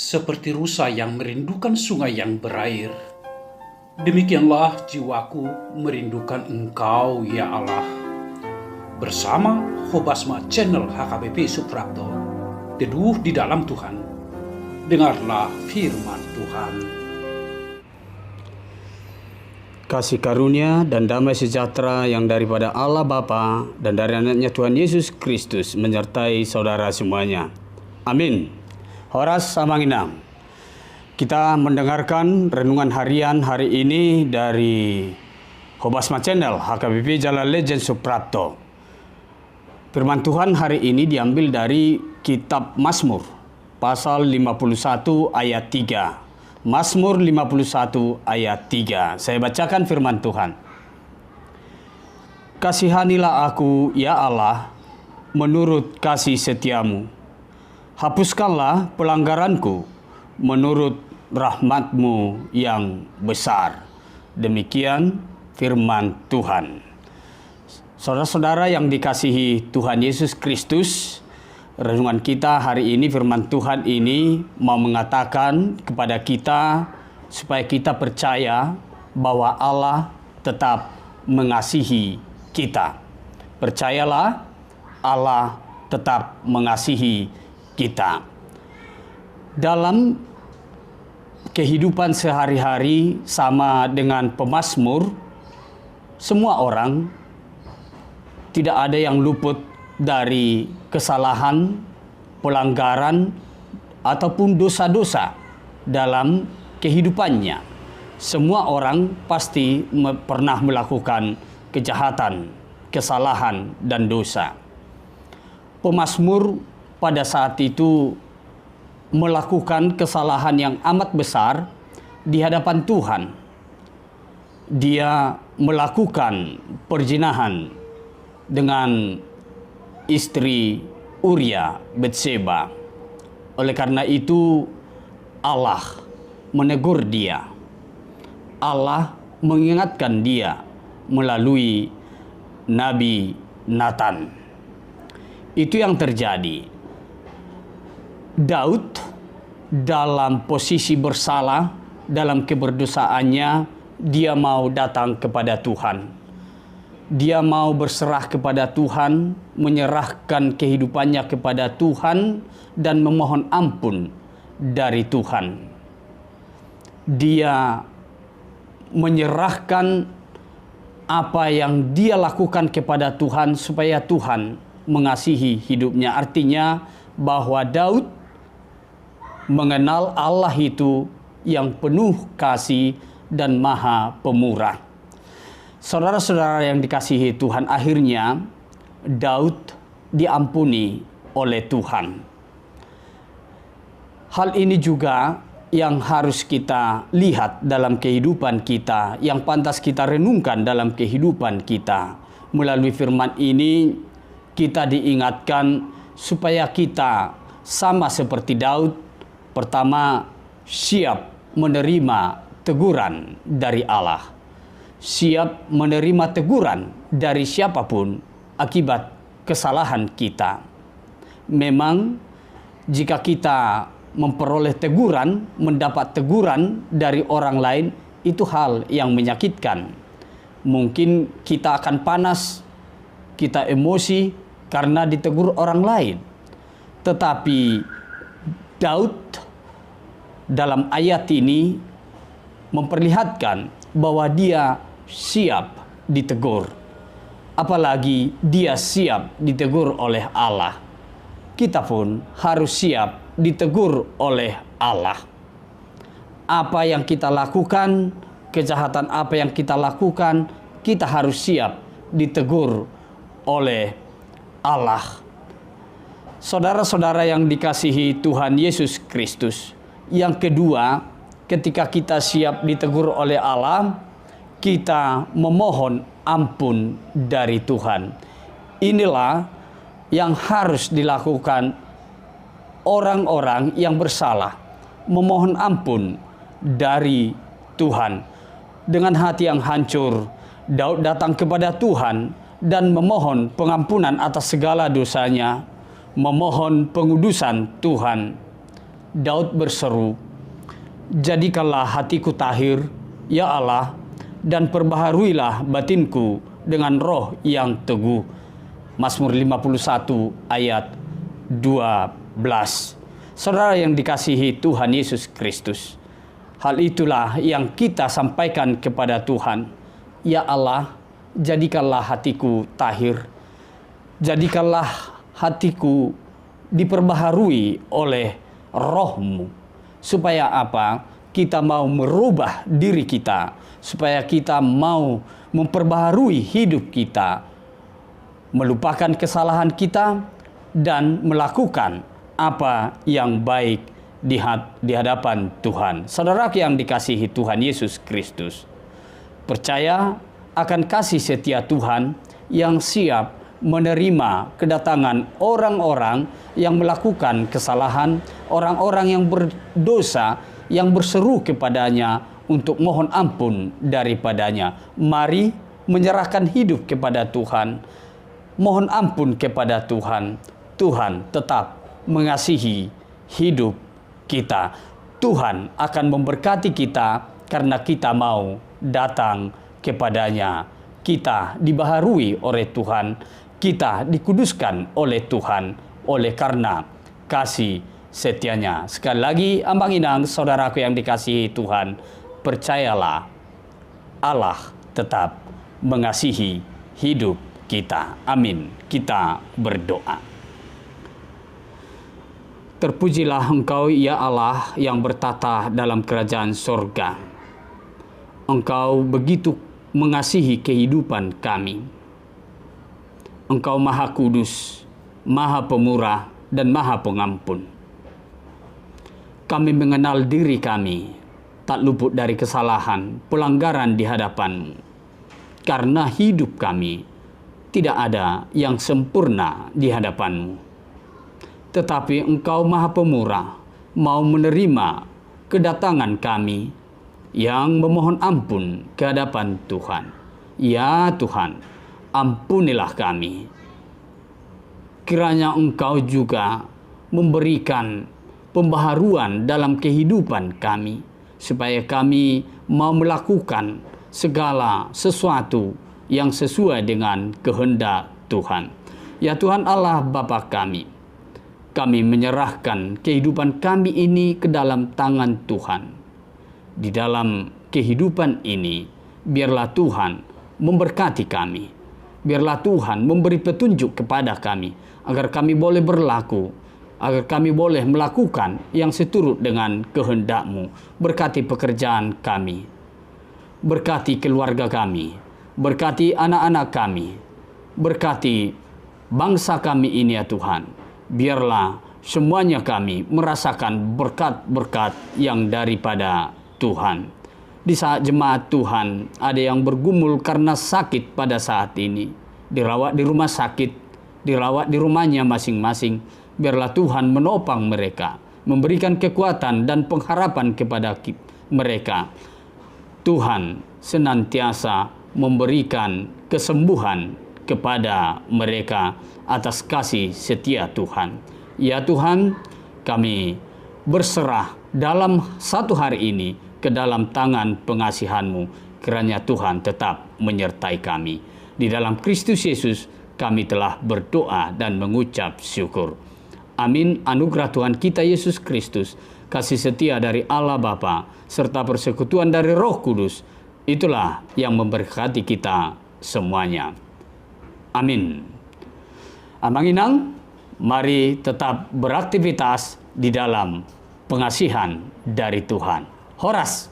seperti rusa yang merindukan sungai yang berair. Demikianlah jiwaku merindukan Engkau, ya Allah. Bersama Hobasma Channel HKBP Suprapto, teduh di dalam Tuhan. Dengarlah firman Tuhan. Kasih karunia dan damai sejahtera yang daripada Allah Bapa dan dari anaknya Tuhan Yesus Kristus menyertai saudara semuanya. Amin. Horas Samanginam. Kita mendengarkan renungan harian hari ini dari Hobasma Channel HKBP Jalan Legend Suprapto. Firman Tuhan hari ini diambil dari kitab Mazmur pasal 51 ayat 3. Mazmur 51 ayat 3. Saya bacakan firman Tuhan. Kasihanilah aku, ya Allah, menurut kasih setiamu. Hapuskanlah pelanggaranku menurut rahmat-Mu yang besar. Demikian firman Tuhan. Saudara-saudara yang dikasihi Tuhan Yesus Kristus, renungan kita hari ini, firman Tuhan ini mau mengatakan kepada kita supaya kita percaya bahwa Allah tetap mengasihi kita. Percayalah, Allah tetap mengasihi kita. Dalam kehidupan sehari-hari sama dengan pemazmur, semua orang tidak ada yang luput dari kesalahan, pelanggaran, ataupun dosa-dosa dalam kehidupannya. Semua orang pasti pernah melakukan kejahatan, kesalahan, dan dosa. Pemazmur pada saat itu melakukan kesalahan yang amat besar di hadapan Tuhan. Dia melakukan perzinahan dengan istri Uria Betseba. Oleh karena itu Allah menegur dia. Allah mengingatkan dia melalui Nabi Nathan. Itu yang terjadi. Daud dalam posisi bersalah, dalam keberdosaannya, dia mau datang kepada Tuhan. Dia mau berserah kepada Tuhan, menyerahkan kehidupannya kepada Tuhan, dan memohon ampun dari Tuhan. Dia menyerahkan apa yang dia lakukan kepada Tuhan supaya Tuhan mengasihi hidupnya. Artinya bahwa Daud mengenal Allah itu yang penuh kasih dan maha pemurah. Saudara-saudara yang dikasihi Tuhan, akhirnya Daud diampuni oleh Tuhan. Hal ini juga yang harus kita lihat dalam kehidupan kita, yang pantas kita renungkan dalam kehidupan kita. Melalui firman ini kita diingatkan supaya kita sama seperti Daud, pertama siap menerima teguran dari Allah. Siap menerima teguran dari siapapun akibat kesalahan kita. Memang jika kita memperoleh teguran, mendapat teguran dari orang lain, itu hal yang menyakitkan. Mungkin kita akan panas, kita emosi karena ditegur orang lain. Tetapi Daud dalam ayat ini memperlihatkan bahwa dia siap ditegur. Apalagi dia siap ditegur oleh Allah. Kita pun harus siap ditegur oleh Allah. Apa yang kita lakukan, kejahatan apa yang kita lakukan, kita harus siap ditegur oleh Allah. Saudara-saudara yang dikasihi Tuhan Yesus Kristus, yang kedua, ketika kita siap ditegur oleh Allah, kita memohon ampun dari Tuhan. Inilah yang harus dilakukan orang-orang yang bersalah, memohon ampun dari Tuhan. Dengan hati yang hancur, Daud datang kepada Tuhan dan memohon pengampunan atas segala dosanya, memohon pengudusan Tuhan. Daud berseru, "Jadikanlah hatiku tahir, ya Allah, dan perbaharuilah batinku dengan roh yang teguh." Mazmur 51 ayat 12. Saudara yang dikasihi Tuhan Yesus Kristus, hal itulah yang kita sampaikan kepada Tuhan. Ya Allah, jadikanlah hatiku tahir. Jadikanlah hatiku diperbaharui oleh roh-Mu. Supaya apa? Kita mau merubah diri kita. Supaya kita mau memperbaharui hidup kita. Melupakan kesalahan kita dan melakukan apa yang baik di hadapan Tuhan. Saudara yang dikasihi Tuhan Yesus Kristus, percaya akan kasih setia Tuhan yang siap menerima kedatangan orang-orang yang melakukan kesalahan, orang-orang yang berdosa, yang berseru kepadanya untuk mohon ampun daripadanya. Mari menyerahkan hidup kepada Tuhan, mohon ampun kepada Tuhan. Tuhan tetap mengasihi hidup kita. Tuhan akan memberkati kita karena kita mau datang kepadanya. Kita dibaharui oleh Tuhan, kita dikuduskan oleh Tuhan oleh karena kasih setianya. Sekali lagi, ambang inang saudaraku yang dikasihi Tuhan, percayalah Allah tetap mengasihi hidup kita. Amin. Kita berdoa. Terpujilah Engkau, ya Allah, yang bertata dalam kerajaan sorga. Engkau begitu mengasihi kehidupan kami. Engkau Maha Kudus, Maha Pemurah, dan Maha Pengampun. Kami mengenal diri kami tak luput dari kesalahan, pelanggaran di hadapan-Mu. Karena hidup kami tidak ada yang sempurna di hadapan-Mu. Tetapi Engkau Maha Pemurah mau menerima kedatangan kami yang memohon ampun ke hadapan Tuhan. Ya Tuhan, ampunilah kami. Kiranya Engkau juga memberikan pembaharuan dalam kehidupan kami, supaya kami mau melakukan segala sesuatu yang sesuai dengan kehendak Tuhan. Ya Tuhan Allah Bapa kami, kami menyerahkan kehidupan kami ini ke dalam tangan Tuhan. Di dalam kehidupan ini, biarlah Tuhan memberkati kami. Biarlah Tuhan memberi petunjuk kepada kami, agar kami boleh berlaku, agar kami boleh melakukan yang seturut dengan kehendak-Mu. Berkati pekerjaan kami, berkati keluarga kami, berkati anak-anak kami, berkati bangsa kami ini ya Tuhan. Biarlah semuanya kami merasakan berkat-berkat yang daripada Tuhan. Di saat jemaat Tuhan ada yang bergumul karena sakit pada saat ini, dirawat di rumah sakit, dirawat di rumahnya masing-masing. Biarlah Tuhan menopang mereka, memberikan kekuatan dan pengharapan kepada mereka. Tuhan senantiasa memberikan kesembuhan kepada mereka atas kasih setia Tuhan. Ya Tuhan, kami berserah dalam satu hari ini ke dalam tangan pengasihan-Mu. Kiranya Tuhan tetap menyertai kami. Di dalam Kristus Yesus kami telah berdoa dan mengucap syukur. Amin. Anugerah Tuhan kita Yesus Kristus, kasih setia dari Allah Bapa, serta persekutuan dari Roh Kudus, itulah yang memberkati kita semuanya. Amin. Ambang inang, mari tetap beraktivitas di dalam pengasihan dari Tuhan. Horas.